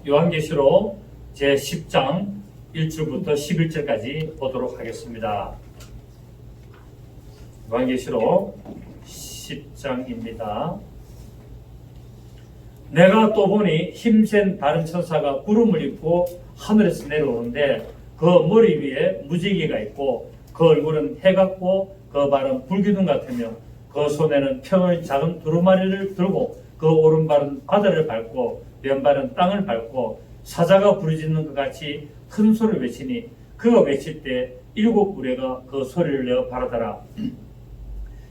요한계시록 제10장 1절부터 11절까지 보도록 하겠습니다. 요한계시록 10장입니다. 내가 또 보니 힘센 다른 천사가 구름을 입고 하늘에서 내려오는데 그 머리 위에 무지개가 있고 그 얼굴은 해 같고 그 발은 불기둥 같으며 그 손에는 평의 작은 두루마리를 들고 그 오른발은 바다를 밟고 왼발은 땅을 밟고 사자가 부르짖는 것 같이 큰 소리를 외치니 그가 외칠 때 일곱 무리가 그 소리를 내어 바라더라.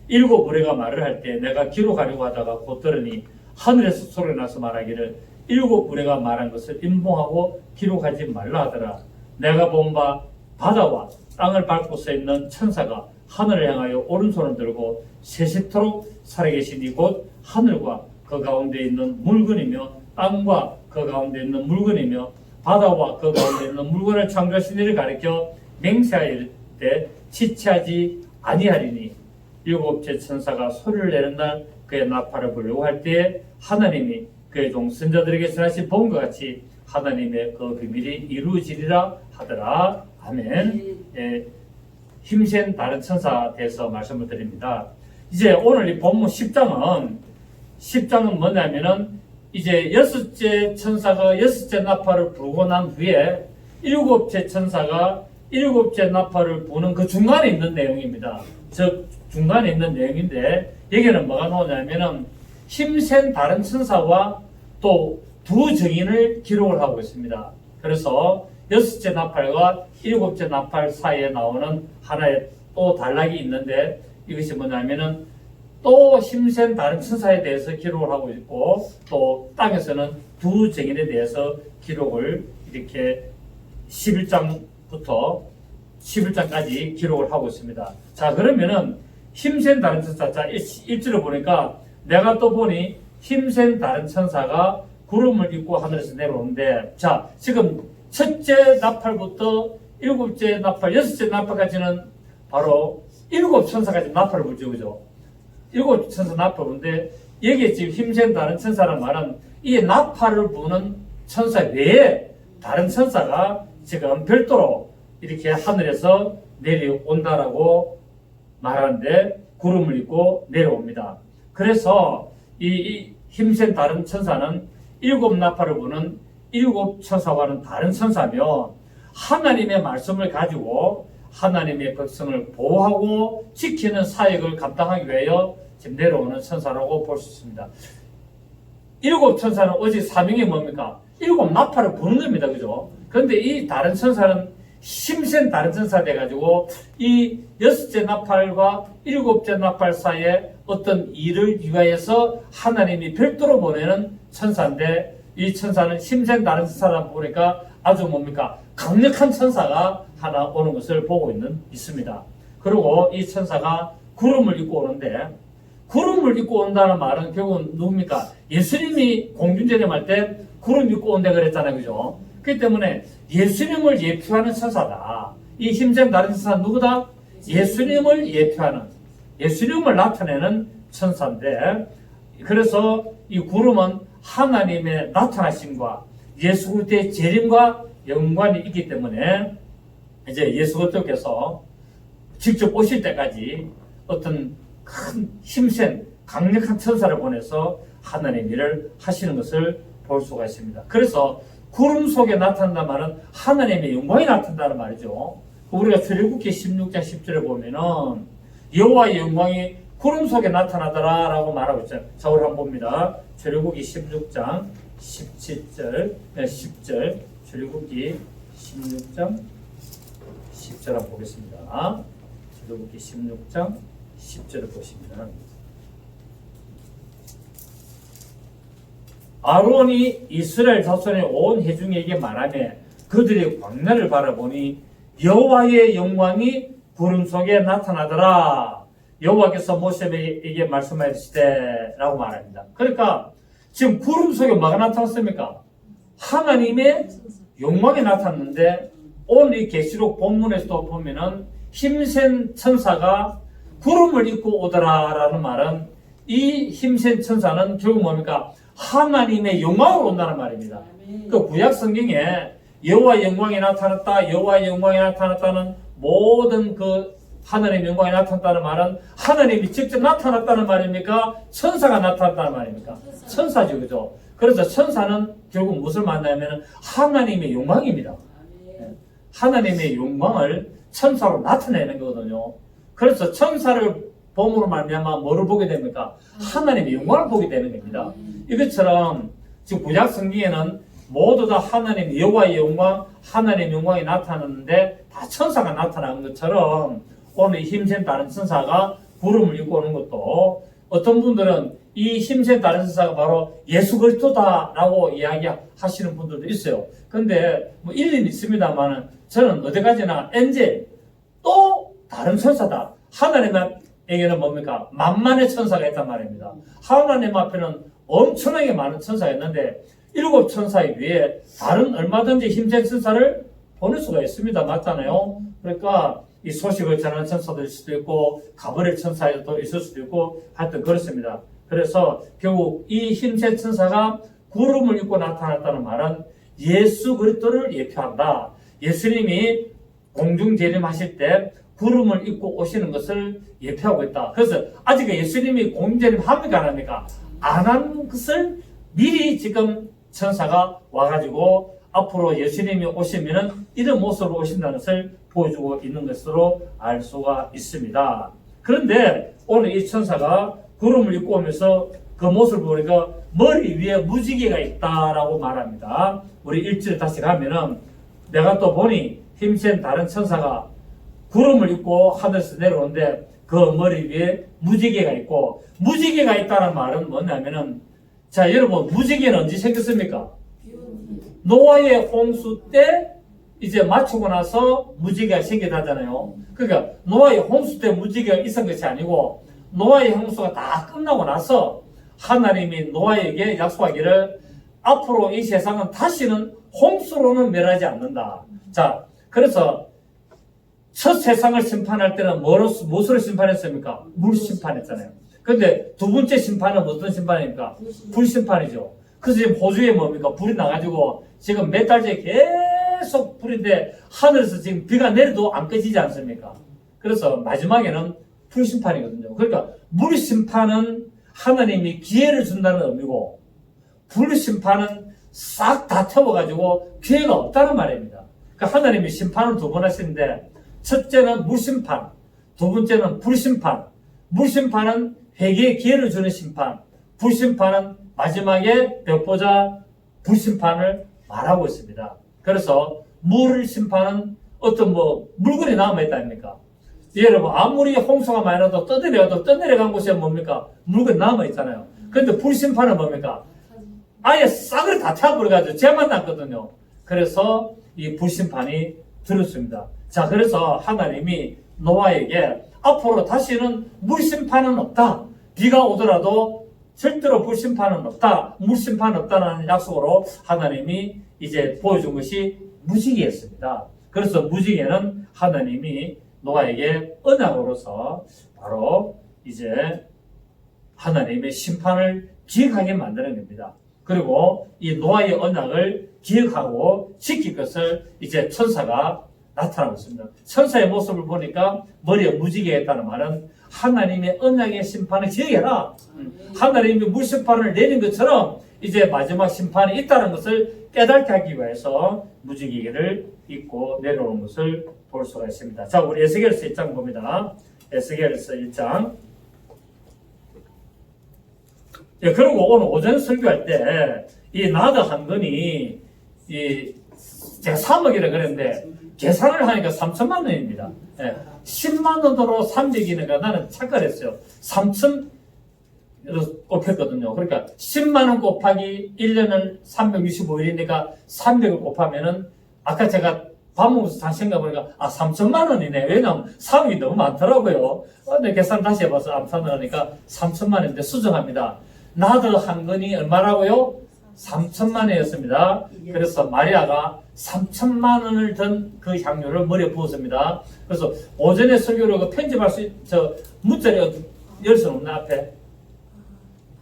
일곱 무리가 말을 할 때 내가 기록하려고 하다가 곧 들으니 하늘에서 소리가 나서 말하기를 일곱 무리가 말한 것을 인봉하고 기록하지 말라 하더라. 내가 본 바 바다와 땅을 밟고 서 있는 천사가 하늘을 향하여 오른손을 들고 세세토록 살아계시니 곧 하늘과 그 가운데 있는 물건이며 땅과 그 가운데 있는 물건이며 바다와 그 가운데 있는 물건을 창조하신 이를 가리켜 맹세할 때 지체하지 아니하리니 일곱째 천사가 소리를 내는 날 그의 나팔을 불려고 할 때에 하나님이 그의 종 선자들에게 전하신 복음과 같이 하나님의 그 비밀이 이루어지리라 하더라. 아멘. 힘센 다른 천사에 대해서 말씀을 드립니다. 이제 오늘 이 본문 10장은 뭐냐면은 이제 여섯째 천사가 여섯째 나팔을 불고 난 후에 일곱째 천사가 일곱째 나팔을 부는 그 중간에 있는 내용입니다. 즉 중간에 있는 내용인데 여기는 뭐가 나오냐면은 힘센 다른 천사와 또 두 증인을 기록을 하고 있습니다. 그래서 여섯째 나팔과 일곱째 나팔 사이에 나오는 하나의 또 단락이 있는데 이것이 뭐냐면은 또 힘센 다른 천사에 대해서 기록을 하고 있고 또 땅에서는 두 증인에 대해서 기록을 이렇게 11장부터 11장까지 기록을 하고 있습니다. 자, 그러면은 힘센 다른 천사, 자, 1절을 보니까 내가 또 보니 힘센 다른 천사가 구름을 입고 하늘에서 내려오는데, 자, 지금 첫째 나팔부터 일곱째 나팔, 여섯째 나팔까지는 바로 일곱 천사까지 나팔을 불죠, 그죠? 일곱 천사 나팔을 부는데, 여기에 지금 힘센 다른 천사라는 말은 이 나팔을 부는 천사 외에 다른 천사가 지금 별도로 이렇게 하늘에서 내려온다라고 말하는데, 구름을 입고 내려옵니다. 그래서 이 힘센 다른 천사는 일곱 나팔을 부는 일곱 천사와는 다른 천사며 하나님의 말씀을 가지고 하나님의 백성을 보호하고 지키는 사역을 감당하기 위하여 지금 내려오는 천사라고 볼 수 있습니다. 일곱 천사는 어제 사명이 뭡니까? 일곱 나팔을 부는 겁니다. 그죠? 그런데 이 다른 천사는 힘센 다른 천사 돼가지고 이 여섯째 나팔과 일곱째 나팔 사이에 어떤 일을 위하여서 하나님이 별도로 보내는 천사인데 이 천사는 힘센 다른 천사다 보니까 아주 뭡니까? 강력한 천사가 하나 오는 것을 보고 있습니다. 그리고 이 천사가 구름을 입고 오는데 구름을 입고 온다는 말은 결국은 누굽니까? 예수님이 공중제림할 때 구름 입고 온다 그랬잖아요. 그죠? 그렇기 때문에 예수님을 예표하는 천사다. 이 힘센 다른 천사는 누구다? 예수님을 예표하는, 예수님을 나타내는 천사인데, 그래서 이 구름은 하나님의 나타나심과 예수 그리스도의 재림과 연관이 있기 때문에 이제 예수 그리스도께서 직접 오실 때까지 어떤 큰 힘센 강력한 천사를 보내서 하나님의 일을 하시는 것을 볼 수가 있습니다. 그래서 구름 속에 나타난다는 말은 하나님의 영광이 나타난다는 말이죠. 우리가 출애굽기 16장 10절에 보면은 여호와의 영광이 구름 속에 나타나더라 라고 말하고 있잖아요. 자, 우리 한번 봅니다. 출애굽기 16장 17절, 10절, 출애굽기 16장 10절 한번 보겠습니다. 출애굽기 16장 10절을 보시면 아론이 이스라엘 자손의 온 회중에게 말하며 그들의 광야를 바라보니 여호와의 영광이 구름 속에 나타나더라. 여호와께서 모세에게 말씀하시되 라고 말합니다. 그러니까 지금 구름 속에 뭐가 나타났습니까? 하나님의 영광이 나타났는데 오늘 이 계시록 본문에서도 보면은 힘센 천사가 구름을 입고 오더라 라는 말은 이 힘센 천사는 결국 뭡니까? 하나님의 영광으로 온다는 말입니다. 그 구약 성경에 여호와의 영광이 나타났다, 여호와의 영광이 나타났다는 모든 그 하나님의 영광이 나타났다는 말은 하나님이 직접 나타났다는 말입니까? 천사가 나타났다는 말입니까? 천사죠, 그죠? 그래서 천사는 결국 무엇을 만나냐면 하나님의 영광입니다. 하나님의 영광을 천사로 나타내는 거거든요. 그래서 천사를 봄으로 말미암아 뭐를 보게 됩니까? 하나님의 영광을 보게 되는 겁니다. 이것처럼 지금 구약 성경에는 모두 다 하나님 여호와의 영광, 하나님의 영광이 나타나는데 다 천사가 나타나는 것처럼 오늘 힘센 다른 천사가 구름을 입고 오는 것도 어떤 분들은 이 힘센 다른 천사가 바로 예수 그리스도다라고 이야기하시는 분들도 있어요. 근데 뭐 일리는 있습니다만 저는 어디까지나 엔젤 또 다른 천사다. 하나님에게는 뭡니까? 만만의 천사가 있단 말입니다. 하나님 앞에는 엄청나게 많은 천사가 있는데 7 천사 위에 다른 얼마든지 힘센 천사를 보낼 수가 있습니다. 맞잖아요. 그러니까 이 소식을 전하는 천사도 있을 수도 있고 가브리엘 천사도 있을 수도 있고 하여튼 그렇습니다. 그래서 결국 이 힘센 천사가 구름을 입고 나타났다는 말은 예수 그리스도를 예표한다. 예수님이 공중 재림하실 때 구름을 입고 오시는 것을 예표하고 있다. 그래서 아직 예수님이 공중 재림 합니까 안 합니까? 안 한 것을 미리 지금 천사가 와가지고 앞으로 예수님이 오시면은 이런 모습으로 오신다는 것을 보여주고 있는 것으로 알 수가 있습니다. 그런데 오늘 이 천사가 구름을 입고 오면서 그 모습을 보니까 머리 위에 무지개가 있다라고 말합니다. 우리 1절 다시 가면은 내가 또 보니 힘센 다른 천사가 구름을 입고 하늘에서 내려오는데 그 머리 위에 무지개가 있고, 무지개가 있다는 말은 뭐냐면은, 자 여러분 무지개는 언제 생겼습니까? 노아의 홍수 때 이제 맞추고 나서 무지개가 생겼다잖아요. 그러니까 노아의 홍수 때 무지개가 있었던 것이 아니고 노아의 홍수가 다 끝나고 나서 하나님이 노아에게 약속하기를 앞으로 이 세상은 다시는 홍수로는 멸하지 않는다. 자, 그래서 첫 세상을 심판할 때는 무엇으로 심판했습니까? 물 심판했잖아요. 그런데 두 번째 심판은 어떤 심판입니까? 불 심판이죠. 그래서 지금 호주에 뭡니까? 불이 나가지고 지금 몇 달째 계속 불인데 하늘에서 지금 비가 내려도 안 꺼지지 않습니까? 그래서 마지막에는 불 심판이거든요. 그러니까 물 심판은 하나님이 기회를 준다는 의미고, 불 심판은 싹 다 태워가지고 기회가 없다는 말입니다. 그러니까 하나님이 심판을 두 번 하시는데, 첫째는 물 심판, 두 번째는 불 심판. 물 심판은 회개의 기회를 주는 심판, 불 심판은 마지막에 벽보자 불 심판을 말하고 있습니다. 그래서 물 심판은 어떤 물건이 남아있다 아닙니까? 여러분 아무리 홍수가 많이 나도 떠내려간 곳에 뭡니까? 물건이 남아있잖아요. 그런데 불 심판은 뭡니까? 아예 싹을 다 태워버려가지고 죄만 남거든요. 그래서 이 불 심판이 들었습니다. 자, 그래서 하나님이 노아에게 앞으로 다시는 물 심판은 없다. 비가 오더라도 절대로 불 심판은 없다. 물 심판은 없다는 약속으로 하나님이 이제 보여준 것이 무지개였습니다. 그래서 무지개는 하나님이 노아에게 언약으로서 바로 이제 하나님의 심판을 기억하게 만드는 겁니다. 그리고 이 노아의 언약을 기억하고 지킬 것을 이제 천사가 나타나고 있습니다. 천사의 모습을 보니까 머리에 무지개가 있다는 말은 하나님의 언약의 심판을 기억해라. 하나님이 물 심판을 내린 것처럼 이제 마지막 심판이 있다는 것을 깨닫게 하기 위해서 무지개를 입고 내려오는 것을 볼 수가 있습니다. 자, 우리 에스겔서 1장 봅니다. 에스겔서 1장. 예, 그리고 오늘 오전 설교할 때 이 나드 한 건이 제가 3억이라 그랬는데 계산을 하니까 3천만 원입니다. 예, 10만 원으로 300이니까 나는 착각했어요. 3천 곱했거든요. 그러니까 10만 원 곱하기 1년을 365일이니까 300을 곱하면은 아까 제가 밥 먹으면서 다시 생각해보니까 3천만 원이네. 왜냐하면 3억이 너무 많더라고요. 근데 계산 다시 해봐서 암산을 하니까 3천만 원인데 수정합니다. 나드 한 건이 얼마라고요? 3천만 원이었습니다. 그래서 마리아가 3천만 원을 든 그 향료를 머리에 부었습니다. 그래서 오전에 설교를 편집할 수 문자리 열 수는 없나 앞에?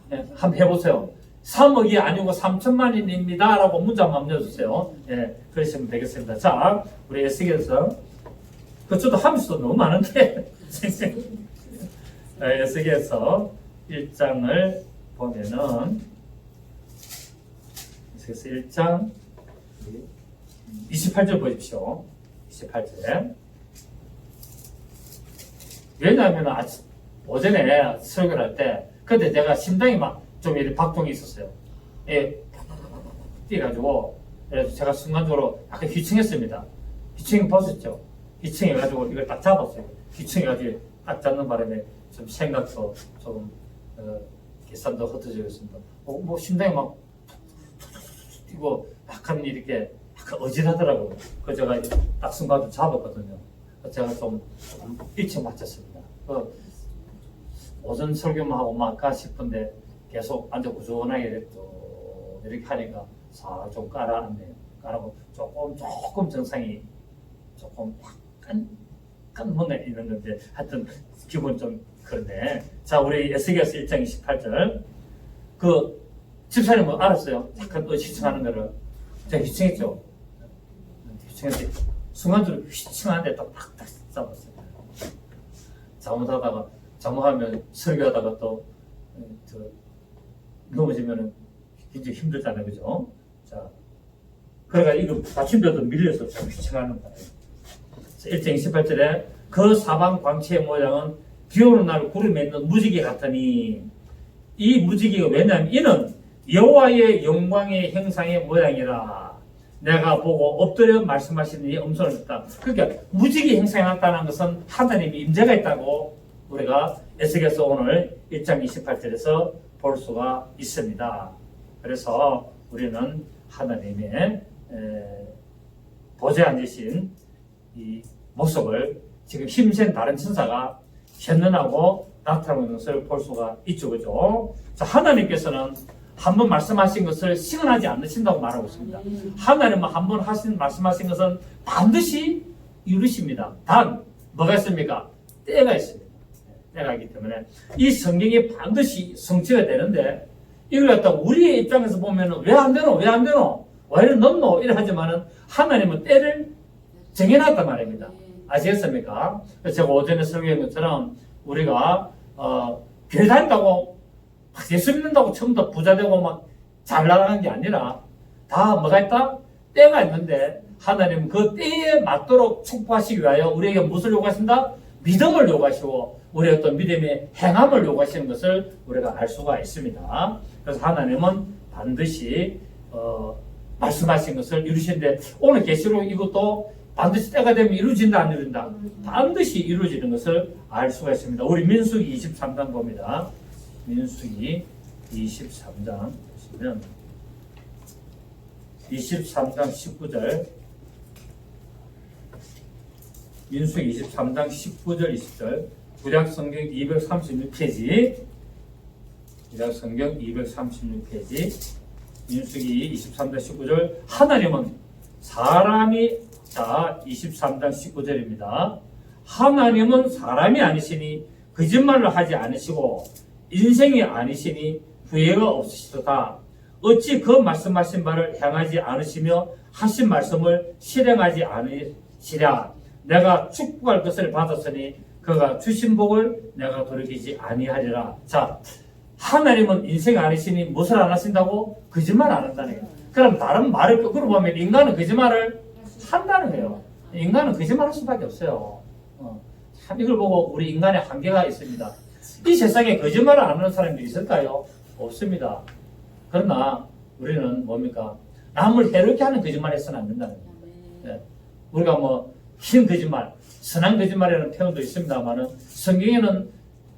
네, 한번 해보세요. 3억이 아니고 3천만원입니다. 라고 문자만 넣어주세요. 예, 그러시면 되겠습니다. 자, 우리 에스겔서. 그쪽도 함수도 너무 많은데. 에스겔서 1장을 보면은, 에스겔서 1장 28절 보십시오. 28절. 왜냐하면 오전에 설교를 할 때, 그때 내가 심장이 막 좀 이렇게 박동이 있었어요. 예, 뛰어가지고, 그래서 제가 순간적으로 약간 휘청했습니다. 휘청이 보셨죠? 휘청해가지고 이걸 딱 잡았어요. 휘청해가지고 딱 잡는 바람에 좀 생각도 좀, 계산도 흩어지고 있습니다. 뭐 심장이 막 뛰고 약간 이렇게 약간 어질하더라고요. 그래서 제가 딱 순간도 잡았거든요. 제가 좀 일찍 맞췄습니다. 오전 설교만 하고 막까 싶은데 계속 앉아 꾸준하게 이렇게 하니까 싹 좀 깔아앉네요. 깔아고 조금 정상이 조금 약간 문에 있는 건데 하여튼 기분 좀 그러네. 자, 우리 에스겔서 1장 28절. 그 집사님은 알았어요. 약간 휘청하는 거를. 제가 휘청했죠. 휘청했지. 순간적으로 휘청하는데 딱 잡았어요. 잘못하면 설교하다가 또 넘어지면은 굉장히 힘들잖아요. 그죠? 자, 그러니까 이거 받침대도 밀려서 좀 휘청하는 거예요. 1장 28절에 그 사방 광채의 모양은 비 오는 날 구름에 있는 무지개 같으니, 이 무지개가 왜냐하면 이는 여호와의 영광의 형상의 모양이라 내가 보고 엎드려 말씀하시는 이 음성을 듣다. 그러니까 무지개 형상이 나타난 것은 하나님의 임재가 있다고 우리가 에스겔서 오늘 1장 28절에서 볼 수가 있습니다. 그래서 우리는 하나님의 보좌에 앉으신 이 모습을 지금 힘센 다른 천사가 현현하고 나타나고 있는 것을 볼 수가 있죠. 그죠? 자, 하나님께서는 한번 말씀하신 것을 시간하지 않으신다고 말하고 있습니다. 하나님은 한번 말씀하신 것은 반드시 이루십니다. 단, 뭐가 있습니까? 때가 있습니다. 때가 있기 때문에 이 성경이 반드시 성취가 되는데, 이걸 갖다 우리의 입장에서 보면은 왜 안 되노? 왜 안 되노? 왜 이래 넘노? 이래 하지만은 하나님은 때를 정해놨단 말입니다. 아시겠습니까? 제가 오전에 설교한 것처럼 우리가 교회 다닌다고 예수 믿는다고 처음부터 부자 되고 막 잘 나가는 게 아니라 다 뭐가 있다? 때가 있는데 하나님은 그 때에 맞도록 축복하시기 위하여 우리에게 무엇을 요구하신다? 믿음을 요구하시고 우리의 어떤 믿음의 행함을 요구하시는 것을 우리가 알 수가 있습니다. 그래서 하나님은 반드시 말씀하신 것을 이루시는데, 오늘 계시록 이것도 반드시 때가 되면 이루어진다 안 이루어진다? 반드시 이루어지는 것을 알 수가 있습니다. 우리 민수기 23장 봅니다. 민수기 23장 보시면 23장 19절, 민수기 23장 19절 20절, 구약성경 236페이지, 구약성경 236페이지, 민수기 23장 19절. 하나님은 사람이, 자, 23장 19절입니다. 하나님은 사람이 아니시니 거짓말을 하지 않으시고 인생이 아니시니 후회가 없으시도다. 어찌 그 말씀하신 바를 행하지 않으시며 하신 말씀을 실행하지 않으시랴. 내가 축복할 것을 받았으니 그가 주신 복을 내가 돌이키지 아니하리라. 자, 하나님은 인생 아니시니 무엇을 안 하신다고? 거짓말 안 한다는 거예요. 그럼 다른 말을 거꾸로 보면 인간은 거짓말을 한다는 거예요. 인간은 거짓말할 수밖에 없어요. 참 이걸 보고 우리 인간의 한계가 있습니다. 이 세상에 거짓말을 안 하는 사람들이 있을까요? 없습니다. 그러나 우리는 뭡니까? 남을 해롭게 하는 거짓말 해서는 안 된다는 거예요. 네. 우리가 흰 거짓말, 선한 거짓말이라는 표현도 있습니다만은 성경에는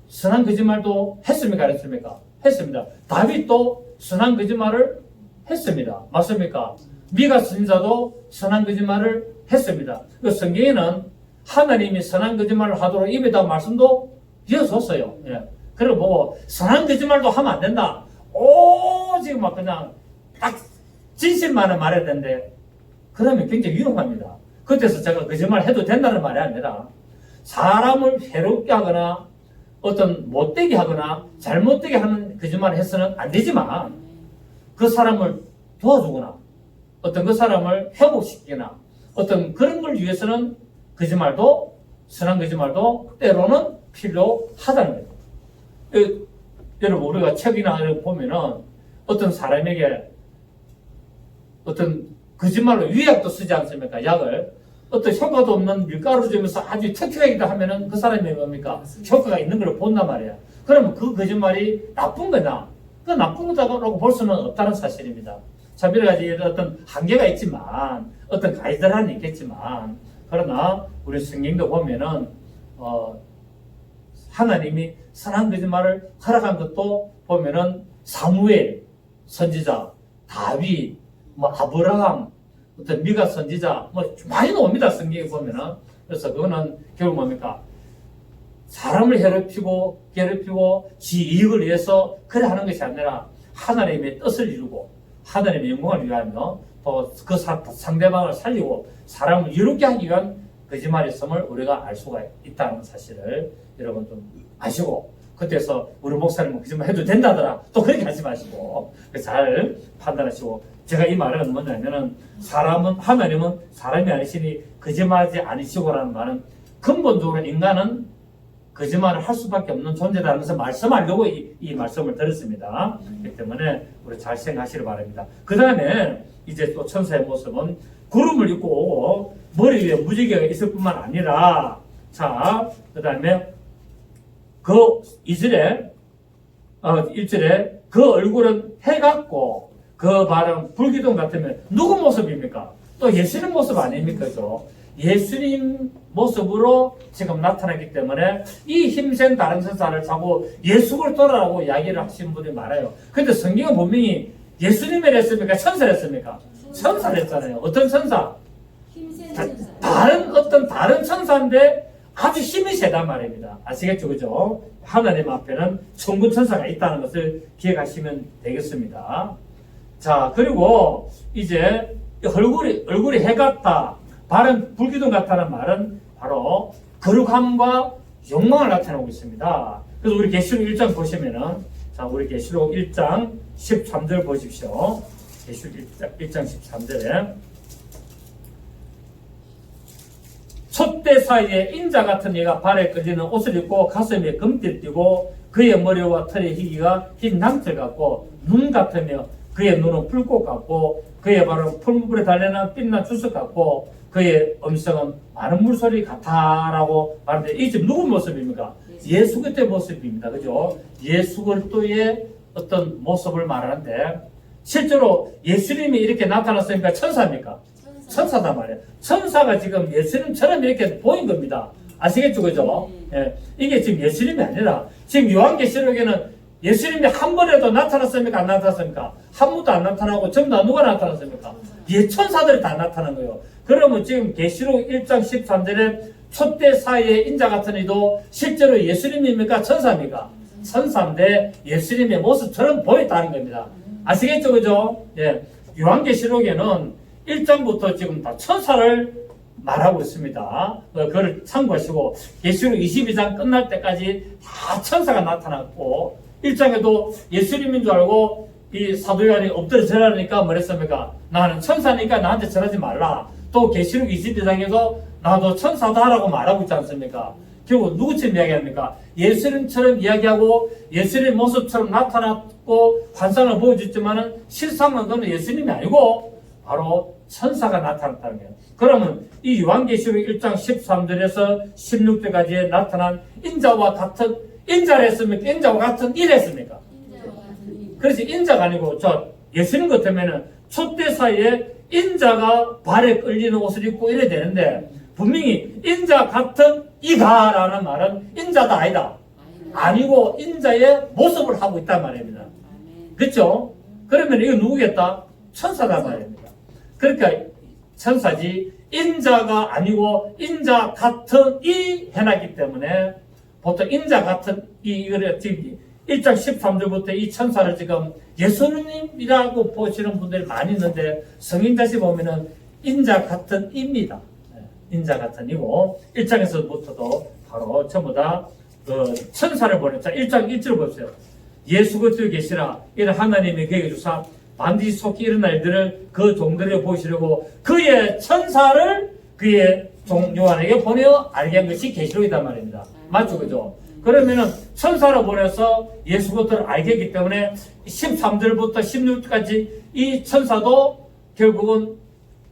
선한 거짓말도 했습니까? 안 했습니까? 했습니다. 다윗도 선한 거짓말을 했습니다. 맞습니까? 미가 선지자도 선한 거짓말을 했습니다. 그 성경에는 하나님이 선한 거짓말을 하도록 입에다 말씀도 이어줬어요. 예. 그리고 선한 거짓말도 하면 안 된다. 오직 그냥 딱 진실만을 말해야 되는데, 그러면 굉장히 위험합니다. 그때서 제가 거짓말 해도 된다는 말이 아니라 사람을 해롭게 하거나 어떤 못되게 하거나 잘못되게 하는 거짓말을 해서는 안 되지만, 그 사람을 도와주거나 어떤 그 사람을 회복시키거나 어떤 그런 걸 위해서는 거짓말도 선한 거짓말도 때로는 필요하다는 거예요. 여러분 우리가 책이나 이런 거 보면은 어떤 사람에게 어떤 거짓말로 위약도 쓰지 않습니까? 약을 어떤 효과도 없는 밀가루 주면서 아주 튼튼하기도 하면은 그 사람이 뭡니까? 효과가 있는 걸 본단 말이야. 그러면 그 거짓말이 나쁜 거냐? 그 나쁜 거다라고 볼 수는 없다는 사실입니다. 참 여러 가지 어떤 한계가 있지만 어떤 가이드라인이 있겠지만 그러나 우리 성경도 보면은 하나님이 선한 거짓말을 허락한 것도 보면은 사무엘 선지자, 다윗, 아브라함, 어떤 미가 선지자 많이 나옵니다. 성경에 보면은. 그래서 그거는 결국 뭡니까? 사람을 괴롭히고 지 이익을 위해서 그래 하는 것이 아니라 하나님의 뜻을 이루고 하나님의 영광을 위하며 또 그 상대방을 살리고 사람을 이롭게 하기 위한 거짓말이 있음을 우리가 알 수가 있다는 사실을 여러분 좀 아시고 그때서 우리 목사님은 거짓말 해도 된다더라 또 그렇게 하지 마시고 잘 판단하시고 제가 이 말은 뭐냐면은 하나님은 사람이 아니시니 거짓말하지 않으시고라는 말은 근본적으로 인간은 거짓말을 할 수밖에 없는 존재라는 것을 말씀하려고 이 말씀을 드렸습니다. 그렇기 때문에 우리 잘 생각하시길 바랍니다. 그 다음에 이제 또 천사의 모습은 구름을 입고 오고 머리 위에 무지개가 있을 뿐만 아니라 자, 그 다음에 그 2절에 1절에 그 얼굴은 해 같고 그 발은 불기둥 같으면 누구 모습입니까? 또 예수님 모습 아닙니까? 예수님 모습으로 지금 나타나기 때문에 이 힘센 다른 천사를 자꾸 예수를 따라라고 이야기를 하시는 분들이 많아요. 근데 성경은 분명히 예수님을 했습니까? 천사를 했습니까? 천사를 했잖아요. 어떤 천사? 힘센 천사. 다른 천사인데 아주 힘이 세단 말입니다. 아시겠죠? 그죠? 하나님 앞에는 천군 천사가 있다는 것을 기억하시면 되겠습니다. 자, 그리고 이제 얼굴이 해 같다. 발은 불기둥 같다는 말은 바로 거룩함과 영광을 나타내고 있습니다. 그래서 우리 계시록 1장 보시면은 자, 우리 계시록 1장 13절 보십시오. 계시록 1장 13절에 촛대 사이에 인자 같은 이가 발에 걸리는 옷을 입고 가슴에 금띠를 띠고 그의 머리와 털의 희기가 흰 낭철 같고 눈 같으며 그의 눈은 불꽃 같고 그의 발은 풀물에 달리는 빛난 주석 같고 그의 음성은 많은 물소리 같아라고 말하는데 이 지금 누구 모습입니까? 예수 그리스도의 모습입니다. 그죠? 예수 그리스도의 어떤 모습을 말하는데 실제로 예수님이 이렇게 나타났으니까 천사입니까? 천사단 말이에요. 천사가 지금 예수님처럼 이렇게 보인 겁니다. 아시겠죠? 그죠? 예. 이게 지금 예수님이 아니라 지금 요한계시록에는 예수님이 한 번에도 나타났습니까? 안 나타났습니까? 한 번도 안 나타나고 전부 다 누가 나타났습니까? 천사들이 다 나타난 거예요. 그러면 지금 계시록 1장 13절에 촛대 사이에 인자 같은 이도 실제로 예수님입니까? 천사입니까? 천사인데 예수님의 모습처럼 보였다는 겁니다. 아시겠죠? 그죠? 예. 요한계시록에는 1장부터 지금 다 천사를 말하고 있습니다. 그걸 참고하시고 계시록 22장 끝날 때까지 다 천사가 나타났고 1장에도 예수님인 줄 알고 이 사도 요한이 엎드려 절하니까 뭐랬습니까? 나는 천사니까 나한테 절하지 말라. 또 계시록 22장에서 나도 천사다라고 말하고 있지 않습니까? 결국 누구처럼 이야기합니까? 예수님처럼 이야기하고 예수님 모습처럼 나타났고 환상을 보여줬지만은 실상은 그는 예수님이 아니고 바로 천사가 나타났다는 거예요. 그러면 이 요한계시록 1장 13절에서 16절까지 나타난 인자와 같은 인자를 했습니까? 인자와 같은 일 했습니까? 그래서 인자가 아니고 예수님 같으면은 촛대 사이에 인자가 발에 끌리는 옷을 입고 이래야 되는데 분명히 인자 같은 이가라는 말은 인자다 아니다. 아니고 인자의 모습을 하고 있단 말입니다. 그렇죠? 그러면 이거 누구겠다? 천사단 말입니다. 그러니까 천사지 인자가 아니고 인자 같은 이 해놨기 때문에 보통 인자 같은 이거를 지금 1장 13절부터 이 천사를 지금 예수님이라고 보시는 분들이 많이 있는데 성인 다시 보면은 인자 같은 입니다. 인자 같은 이고 1장에서부터도 바로 전부 다 천사를 보냈죠. 1장 1절 보세요. 예수 그리스도에 계시라 이는 하나님이 그에게 주사 반드시 속히 일어날 일들을 그 종들에게 보시려고 그의 천사를 그의 종 요한에게 보내어 알게 한 것이 계시록이단 말입니다. 맞죠? 그죠? 그러면은 천사를 보내서 예수 그리스도를 알게 했기 때문에 13절부터 16절까지 이 천사도 결국은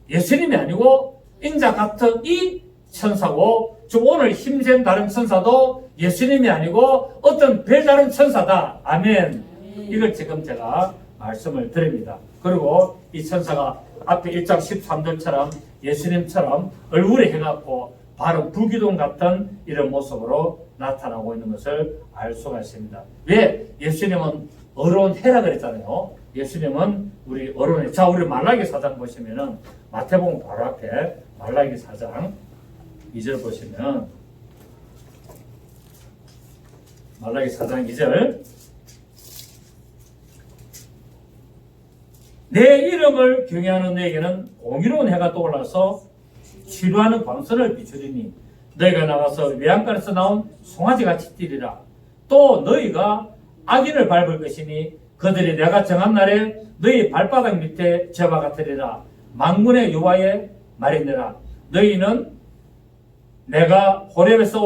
예수님이 아니고 인자 같은 이 천사고, 즉 오늘 힘센 다른 천사도 예수님이 아니고 어떤 별다른 천사다. 아멘. 이걸 지금 제가 말씀을 드립니다. 그리고 이 천사가 앞에 1장 13절처럼 예수님처럼 얼굴에 해갖고 바로 불기둥 같은 이런 모습으로 나타나고 있는 것을 알 수가 있습니다. 왜? 예수님은 어려운 해라 그랬잖아요. 예수님은 우리 어려운 해. 자, 우리 말라기 4장 보시면은 마태복음 바로 앞에 말라기 4장 2절 보시면 말라기 4장 2절 내 이름을 경외하는 너에게는 공의로운 해가 떠올라서 치료하는 광선을 비추리니 너희가 나가서 외양간에서 나온 송아지같이 뛰리라. 또 너희가 악인을 밟을 것이니 그들이 내가 정한 날에 너희 발바닥 밑에 죄와 같으리라. 만군의 여호와의 말이니라. 너희는 내가 호렙에서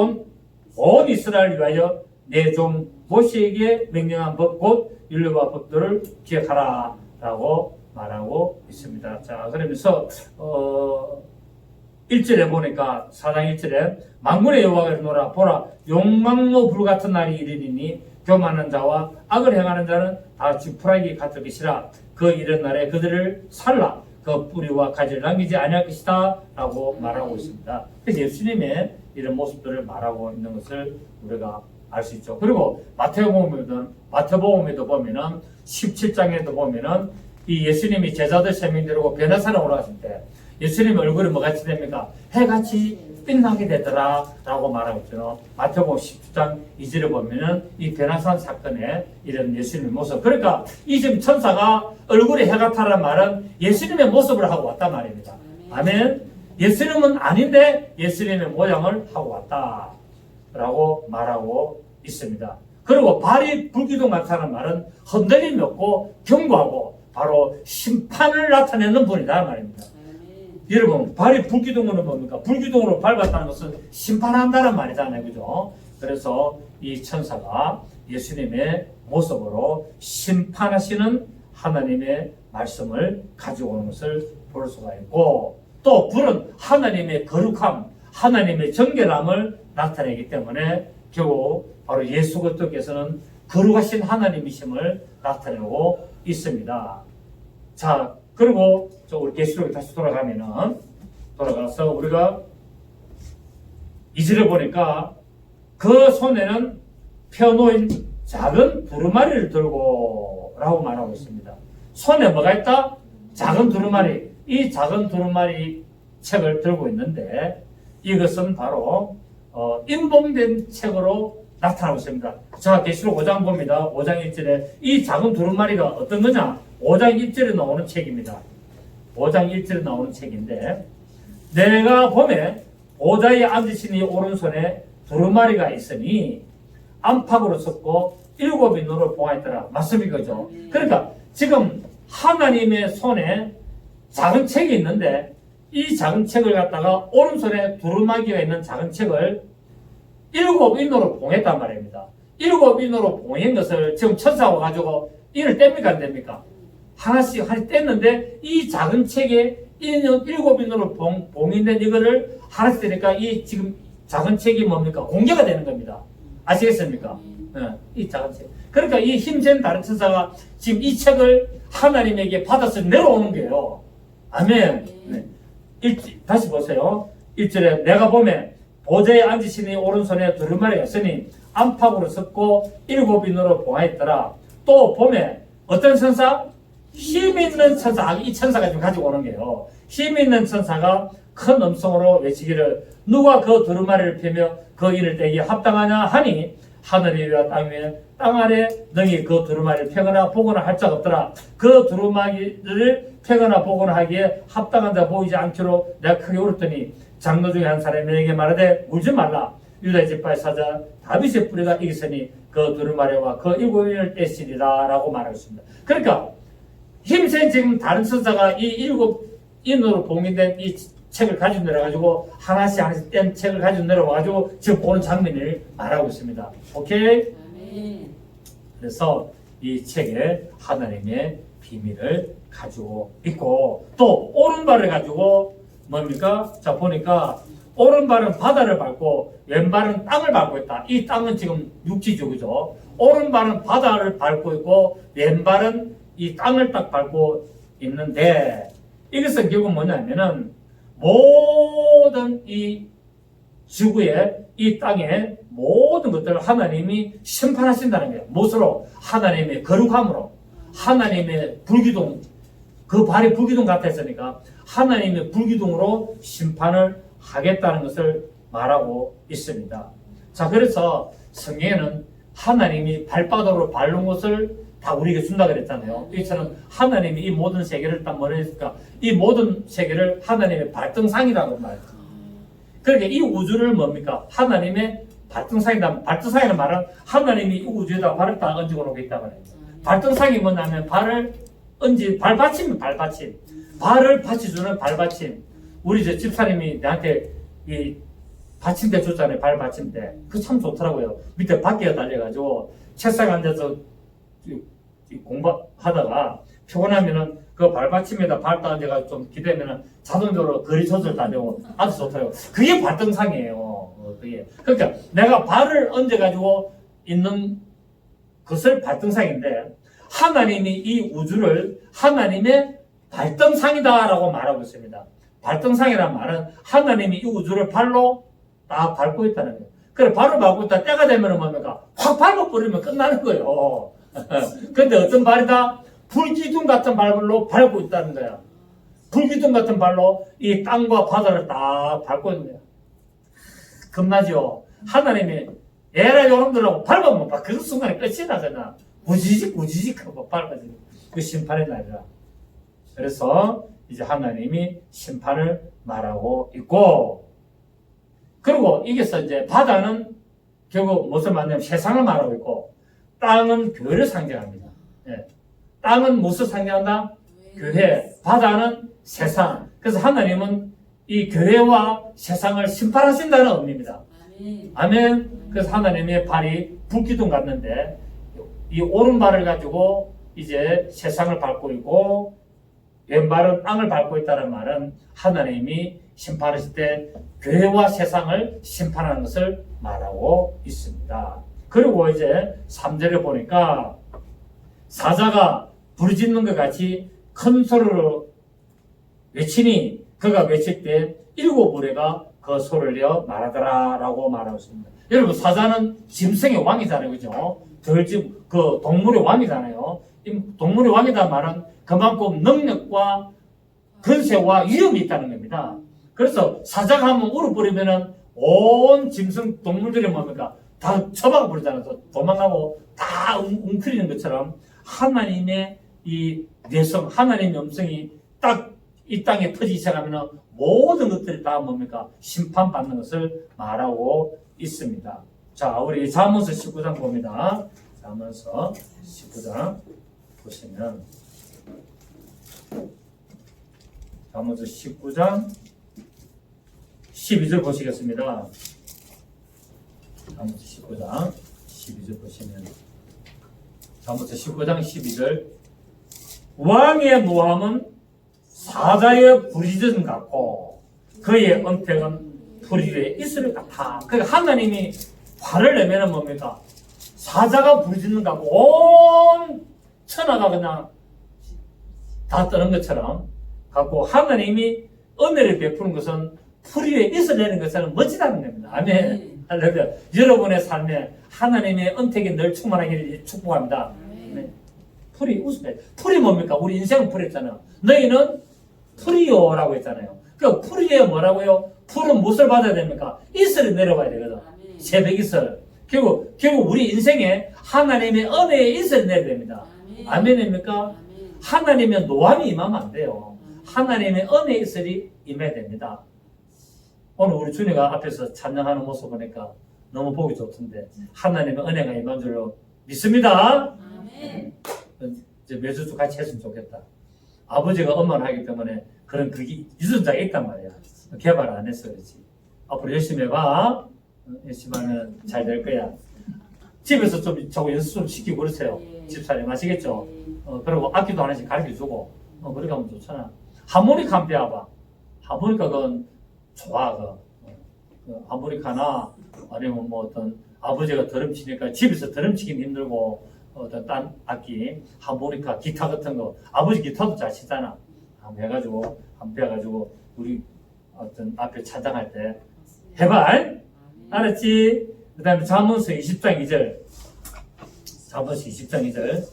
온 이스라엘을 위하여 내 종 모세에게 명령한 법 곧 율법과 법들을 기억하라 라고 말하고 있습니다. 자, 그러면서 1절에 보니까 4장 1절에 만군의 여호와가 이르노라 보라 용광로 불같은 날이 이르리니 교만한 자와 악을 행하는 자는 다 지푸라기 같을 것이라. 그 이른 날에 그들을 살라 그 뿌리와 가지를 남기지 아니할 것이다 라고 말하고 있습니다. 그래서 예수님의 이런 모습들을 말하고 있는 것을 우리가 알 수 있죠. 그리고 마태복음에도 보면은 17장에도 보면은 이 예수님이 제자들 3명 데리고 베나사로 올라갔을 때 예수님 얼굴이 뭐같이 됩니까? 해같이 빛나게 되더라 라고 말하고 있죠. 마태복음 10장 2절에 보면은 이 베나산 사건에 이런 예수님의 모습. 그러니까 이 지금 천사가 얼굴이 해 같다라는 말은 예수님의 모습을 하고 왔단 말입니다. 아멘. 예수님은 아닌데 예수님의 모양을 하고 왔다 라고 말하고 있습니다. 그리고 발이 불기둥 같다는 말은 흔들림이 없고 견고하고 바로 심판을 나타내는 분이다 말입니다. 여러분, 발이 불기둥으로 뭡니까? 불기둥으로 밟았다는 것은 심판한다는 말이잖아요. 그죠? 그래서 이 천사가 예수님의 모습으로 심판하시는 하나님의 말씀을 가지고 오는 것을 볼 수가 있고, 또 불은 하나님의 거룩함, 하나님의 정결함을 나타내기 때문에 결국 바로 예수 그리스도께서는 거룩하신 하나님이심을 나타내고 있습니다. 자, 그리고 우리 계시록에 다시 돌아가서 우리가 이절에 보니까 그 손에는 펴놓인 작은 두루마리를 들고 라고 말하고 있습니다. 손에 뭐가 있다? 작은 두루마리. 이 작은 두루마리 책을 들고 있는데 이것은 바로 인봉된 책으로 나타나고 있습니다. 자, 계시록 5장 봅니다. 5장 1절에 이 작은 두루마리가 어떤 거냐? 5장 1절에 나오는 책입니다. 5장 1절에 나오는 책인데 내가 보매 보좌에 앉으신 이 오른손에 두루마리가 있으니 안팎으로 섰고 7이 눈을 보아있더라. 맞습니까? 그죠? 그러니까 지금 하나님의 손에 작은 책이 있는데 이 작은 책을 갖다가 오른손에 두루마기가 있는 작은 책을 7인으로 봉했단 말입니다. 7인으로 봉인 것을 지금 천사가 가지고 인을 뗍니까 안 뗍니까? 하나씩 뗐는데 이 작은 책에 7인으로 봉인된 이거를 하나씩 떼니까 이 지금 작은 책이 뭡니까? 공개가 되는 겁니다. 아시겠습니까? 네, 이 작은 책. 그러니까 이 힘센 다른 천사가 지금 이 책을 하나님에게 받아서 내려오는 거예요. 아멘. 네. 다시 보세요. 1절에 내가 보매 보좌에 앉으시니 오른손에 두루마리가 있으니 안팎으로 섰고 7인으로 봉하였더라. 또 보매 어떤 천사? 힘 있는 천사. 이 천사가 지금 가지고 오는 거예요. 힘 있는 천사가 큰 음성으로 외치기를 누가 그 두루마리를 펴며 그 인을 떼기에 합당하냐 하니 하늘 위와 땅 위에 땅 아래 능히 그 두루마리를 펴거나 보거나 할 자가 없더라. 그 두루마리를 펴거나 보거나 하기에 합당한 자 보이지 않기로 내가 크게 울었더니 장로 중에 한 사람이 내게 말하되 울지 말라. 유다 지파의 사자 다윗의 뿌리가 이겼으니 그 두루마리와 그 7인을 떼시리라 라고 말하고 있습니다. 그러니까 힘센 지금 다른 천사가 이 일곱 인으로 봉인된 이 책을 가지고 내려가지고 하나씩 하나씩 뗀 책을 가지고 내려와가지고 지금 보는 장면을 말하고 있습니다. 오케이? 아멘. 그래서 이 책에 하나님의 비밀을 가지고 있고 또 오른발을 가지고 뭡니까? 자 보니까 오른발은 바다를 밟고 왼발은 땅을 밟고 있다. 이 땅은 지금 육지죠, 그죠? 오른발은 바다를 밟고 있고 왼발은 이 땅을 딱 밟고 있는데 이것은 결국 뭐냐면은 모든 이 지구에 이 땅에 모든 것들을 하나님이 심판하신다는 거예요. 무엇으로? 하나님의 거룩함으로. 하나님의 불기둥, 그 발이 불기둥 같았으니까 하나님의 불기둥으로 심판을 하겠다는 것을 말하고 있습니다. 자, 그래서 성경에는 하나님이 발바닥으로 밟는 것을 다 우리에게 준다 그랬잖아요. 이처럼 하나님이 이 모든 세계를 딱 뭐라 했을까? 이 모든 세계를 하나님의 발등상이라고 말했죠. 그러니까 이 우주를 뭡니까? 하나님의 발등상이다. 발등상이라는 말은 하나님이 이 우주에다 발을 딱 얹어 놓고 있다 말이에요. 발등상이 뭐냐면 발을 발받침. 발을 받쳐주는 발받침. 우리 저 집사님이 나한테 이 받침대 줬잖아요. 발 받침대. 그거 참 좋더라고요. 밑에 바퀴가 달려가지고 책상에 앉아서 공부하다가 피곤하면은 그 발받침에다 발 얹어가지고 좀 기대면은 자동적으로 거리 조절 다 되고 아주 좋더라고요. 그게 발등상이에요. 그게. 그러니까 내가 발을 얹어가지고 있는 그것을 발등상인데 하나님이 이 우주를 하나님의 발등상이다라고 말하고 있습니다. 발등상이라는 말은 하나님이 이 우주를 발로 딱 밟고 있다는 거예요. 그래 발을 밟고 있다 때가 되면 뭡니까? 확 밟아버리면 끝나는 거예요. 근데 어떤 발이다? 불기둥 같은 발로 밟고 있다는 거야. 불기둥 같은 발로 이 땅과 바다를 딱 밟고 있는 거야. 겁나죠? 하나님이 에라 여러분들하고 밟으면 막 그 순간에 끝이 나잖아. 구지직 하고 밟아지고 그 심판의 날이라. 그래서 이제 하나님이 심판을 말하고 있고 그리고 이게서 이제 바다는 결국 무슨 말이냐면 세상을 말하고 있고 땅은 교회를 상징합니다. 예. 땅은 무엇을 상징한다? 교회. 바다는 세상. 그래서 하나님은 이 교회와 세상을 심판하신다는 의미입니다. 아멘. 그래서 하나님의 발이 불기둥 같는데 이 오른발을 가지고 이제 세상을 밟고 있고 왼발은 땅을 밟고 있다는 말은 하나님이 심판하실 때 교회와 세상을 심판하는 것을 말하고 있습니다. 그리고 이제 3절에 보니까 사자가 부르짖는 것 같이 큰 소리로 외치니 그가 외칠 때 7무리가 그 소리를 내어 말하더라 라고 말하고 있습니다. 여러분 사자는 짐승의 왕이잖아요. 그죠? 그 동물의 왕이잖아요. 이 동물의 왕이다 말은 그만큼 능력과 근세와 위험이 있다는 겁니다. 그래서 사자가 한번 울어버리면은 온 짐승 동물들이 뭡니까? 다 처박아 버리잖아요. 도망가고 다 웅크리는 것처럼 하나님의 이 내성, 하나님의 음성이 딱 이 땅에 터지기 시작하면은 모든 것들이 다 뭡니까? 심판받는 것을 말하고 있습니다. 자, 우리 잠언서 19장 봅니다. 잠언서 19장 보시면 잠언서 19장 12절 보시겠습니다. 잠언서 19장 12절 보시면 잠언서 19장 12절 왕의 노함은 사자의 부르짖음 같고 그의 은택은 풀 위에 이슬 같아. 그러니까 하나님이 화를 내면은 뭡니까? 사자가 부르짖는 것 같고 온 천하가 그냥 다 떠는 것처럼 갖고 하나님이 은혜를 베푸는 것은 풀 위에 이슬 내는 것은 멋지다는 겁니다. 아멘. 할렐루야. 여러분의 삶에 하나님의 은택이 늘 충만하기를 축복합니다. 네. 풀이 웃음해. 풀이 뭡니까? 우리 인생은 풀이었잖아요. 너희는 풀이요라고 했잖아요. 그 풀이에 뭐라고요? 풀은 무엇을 받아야 됩니까? 이슬이 내려와야 되거든. 새벽 이슬. 결국 우리 인생에 하나님의 은혜의 이슬이 내려야 됩니다. 아멘입니까? 하나님의 노함이 임하면 안 돼요. 하나님의 은혜의 이슬이 임해야 됩니다. 오늘 우리 주님가 앞에서 찬양하는 모습 보니까 너무 보기 좋던데 하나님의 은혜가 임한 줄로 믿습니다. 아멘. 이제 매주 같이 했으면 좋겠다. 아버지가 엄마를 하기 때문에 그런 그게 유전자가 있단 말이야. 개발 안 했어 그렇지. 앞으로 열심히 해봐. 열심히 하면 잘 될 거야. 집에서 좀 저거 연습 좀 시키고 그러세요. 집사님 아시겠죠? 그리고 악기도 하나씩 가르쳐주고 그렇게 하면 좋잖아. 하모니카 한번 배워봐. 하모니카 그건 좋아. 그 하모니카나 아니면 뭐 어떤 아버지가 드럼 치니까 집에서 드럼 치긴 힘들고 어떤 딴 악기, 하모니카, 기타 같은 거 아버지 기타도 잘 치잖아. 한번 해가지고 한번 배워가지고 우리 어떤 앞에 찬양할 때 해봐. 알았지? 그 다음에 잠언서 20장 2절. 잠언서 20장 2절.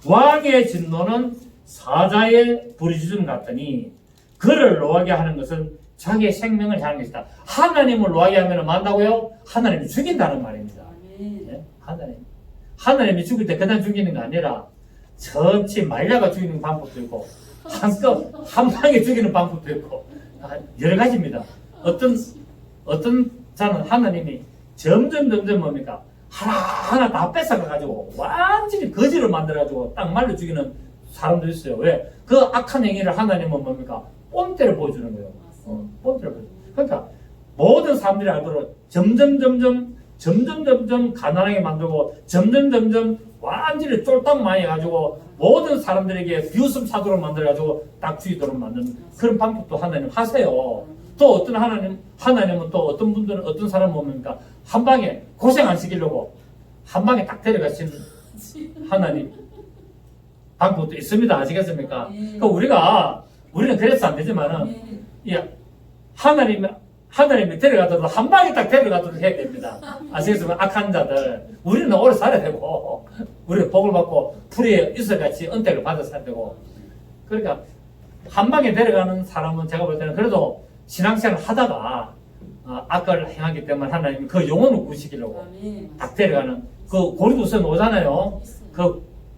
왕의 진노는 사자의 부르짖음 같으니 그를 노하게 하는 것은 자기의 생명을 향한 것이다. 하나님을 노하게 하면 만다고요? 하나님이 죽인다는 말입니다. 네? 하나님이 죽일 때 그냥 죽이는 게 아니라 전체 말려가 죽이는 방법도 있고 한 방에 죽이는 방법도 있고 여러 가지입니다. 어떤 자는 하나님이 점점 뭡니까? 하나하나 다 뺏어가가지고 완전히 거지를 만들어가지고 딱 말려 죽이는 사람도 있어요. 왜? 그 악한 행위를 하나님은 뭡니까? 뽐대를 보여주는 거예요. 뽐대를 보여주는 거예요. 그러니까 모든 사람들이 알도록 점점 가난하게 만들고 점점 완전히 쫄딱 많이 해가지고 모든 사람들에게 비웃음 사도록 만들어가지고 딱 죽이도록 만드는 그런 방법도 하나님 하세요. 또 어떤 하나님은 또 어떤 분들은 어떤 사람은 뭡니까? 한 방에 고생 안 시키려고 한 방에 딱 데려가시는 하나님 방법도 있습니다. 아시겠습니까? 그러니까 우리는 그래서 안 되지만은 하나님이 데려가도록 한 방에 딱 데려가도록 해야 됩니다. 아시겠습니까? 악한 자들 우리는 오래 살아야 되고 우리는 복을 받고 풀이에 이슬같이 은택을 받아 살아야 되고 그러니까 한 방에 데려가는 사람은 제가 볼 때는 그래도 신앙생활 하다가 악을 행하기 때문에 하나님이 그 영혼을 구원시키려고 딱 데려가는 그 고린도서에 오잖아요.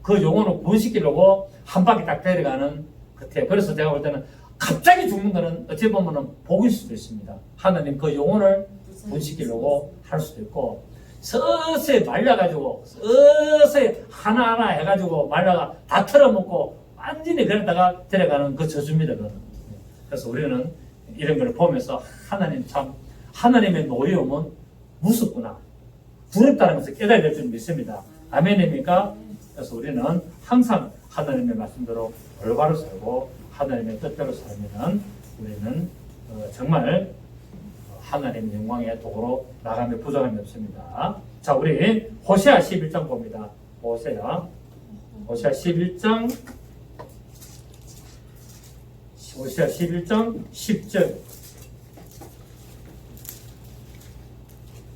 그 영혼을 구원시키려고 한 바퀴 딱 데려가는 같아요. 그래서 제가 볼 때는 갑자기 죽는 거는 어찌 보면은 복일 수도 있습니다. 하나님 그 영혼을 구원시키려고 할 수도 있고 서서히 말려가지고 서서히 하나하나 해가지고 말려가 다 털어먹고 완전히 그러다가 데려가는 그 저주입니다. 그거는. 그래서 우리는 이런 걸 보면서 하나님의 노여움은 무섭구나. 두렵다는 것을 깨달아야 될 줄 믿습니다. 아멘입니까? 그래서 우리는 항상 하나님의 말씀대로 올바로 살고 하나님의 뜻대로 살면 우리는 정말 하나님의 영광의 도구로 나감에 부족함이 없습니다. 자, 우리 호세아 11장 봅니다. 호세아 11장 10절.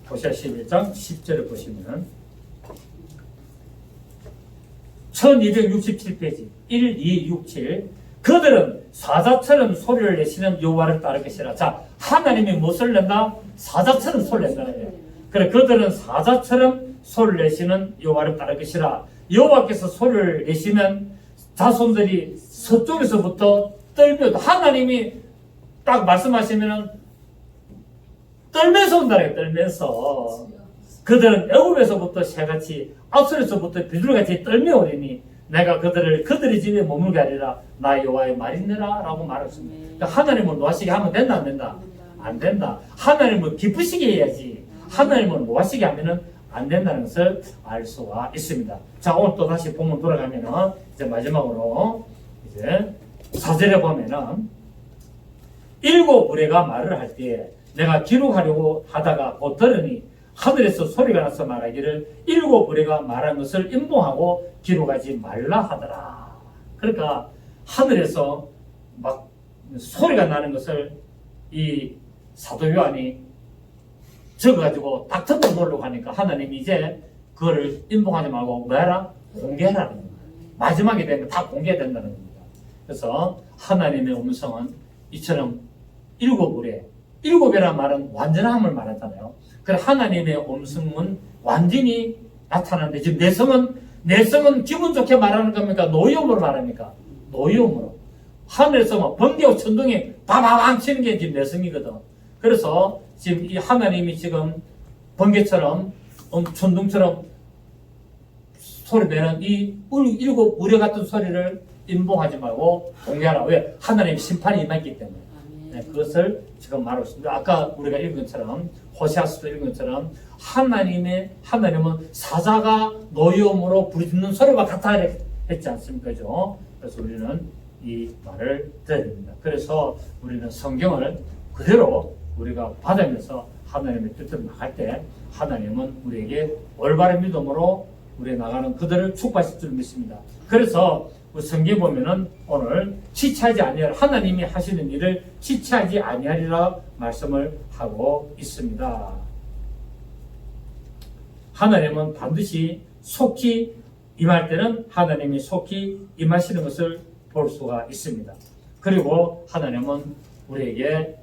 호세아 11장 10절을 보시면 1267페이지 1, 2, 6, 7 그들은 사자처럼 소리를 내시는 여호와를 따를 것이라. 자, 하나님이 무엇을 낸다? 사자처럼 소리를 낸다는 거예요. 그래, 그들은 사자처럼 소리를 내시는 여호와를 따를 것이라. 여호와께서 소리를 내시면 자손들이 서쪽에서부터 떨며 하나님이 딱 말씀하시면은 떨면서 온다래요. 떨면서 그들은 애굽에서부터 새같이 앞설에서부터 비둘기같이 떨며 오리니 내가 그들의 집에 머물게 하리라. 나 여호와의 말이니라 라고 말했습니다. 그러니까 하나님을 노하시게 하면 된다 안 된다? 안 된다. 하나님을 기쁘시게 해야지 하나님을 노하시게 하면은 안 된다는 것을 알 수가 있습니다. 자, 오늘 또 다시 본문 돌아가면은 이제 마지막으로 이제 4절에 보면은 7 무리가 말을 할 때에 내가 기록하려고 하다가 곧 들으니 하늘에서 소리가 나서 말하기를 7 무리가 말한 것을 인봉하고 기록하지 말라 하더라. 그러니까 하늘에서 막 소리가 나는 것을 이 사도 요한이 적어가지고 딱 듣고 보려고 하니까 하나님이 이제 그거를 인봉하지 말고 뭐해라? 공개하라는 겁니다. 마지막에 되면 다 공개된다는 겁니다. 그래서 하나님의 음성은 이처럼 7 무리 7이라는 말은 완전함을 말하잖아요. 그래서 하나님의 음성은 완전히 나타나는데 지금 내성은 기분 좋게 말하는 겁니까? 노여움으로 말합니까? 노여움으로. 하늘에서 막 번개와 천둥이 바바방 치는 게 지금 내성이거든. 그래서 지금 이 하나님이 지금 번개처럼 천둥처럼 소리 내는 이 7 우려 같은 소리를 인봉하지 말고 공개하라. 왜? 하나님의 심판이 임했기 때문에. 네, 그것을 지금 말하고 있습니다. 아까 우리가 읽은 것처럼 호세아서도 읽은 것처럼 하나님은 사자가 노여움으로 부르짖는 소리와 같아 했지 않습니까? 그죠? 그래서 우리는 이 말을 들어야 됩니다. 그래서 우리는 성경을 그대로 우리가 받으면서 하나님의 뜻대로 나갈 때 하나님은 우리에게 올바른 믿음으로 우리 나가는 그들을 축복하실 줄 믿습니다. 그래서 성경에 보면은 오늘 지체하지 아니하리라, 하나님이 하시는 일을 지체하지 아니하리라 말씀을 하고 있습니다. 하나님은 반드시 속히 임할 때는 하나님이 속히 임하시는 것을 볼 수가 있습니다. 그리고 하나님은 우리에게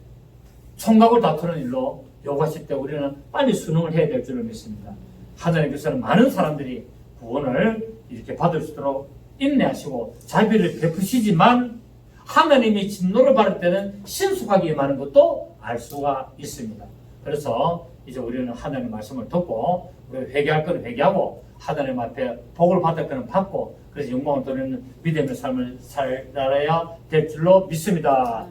총각을 다투는 일로 요구하실 때 우리는 빨리 순응을 해야 될 줄을 믿습니다. 하나님께서는 많은 사람들이 구원을 이렇게 받을 수 있도록 인내하시고 자비를 베푸시지만 하나님이 진노를 받을 때는 신속하게 임하는 것도 알 수가 있습니다. 그래서 이제 우리는 하나님의 말씀을 듣고 우리가 회개할 것은 회개하고 하나님 앞에 복을 받을 것은 받고 그래서 영광을 돌리는 믿음의 삶을 살아야 될 줄로 믿습니다.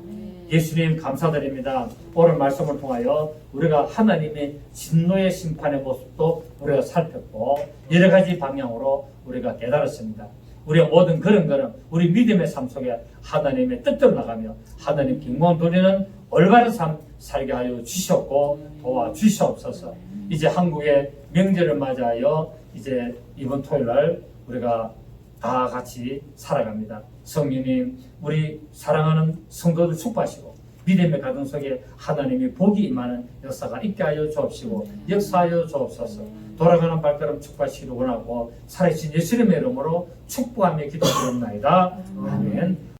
예수님 감사드립니다. 오늘 말씀을 통하여 우리가 하나님의 진노의 심판의 모습도 우리가 살폈고 여러 가지 방향으로 우리가 깨달았습니다. 우리의 모든 그런 거는 우리 믿음의 삶 속에 하나님의 뜻대로 나가며 하나님 영광 돌리는 올바른 삶 살게 하여 주시옵고 도와주시옵소서. 이제 한국의 명절을 맞이하여 이제 이번 토요일 날 우리가 다 같이 살아갑니다. 성령님, 우리 사랑하는 성도들 축복하시고 믿음의 가정 속에 하나님이 복이 임하는 역사가 있게 하여 주옵시고 역사하여 주옵소서. 돌아가는 발걸음 축복하시기를 원하고 살아계신 예수님의 이름으로 축복하며 기도드립니다. 아멘.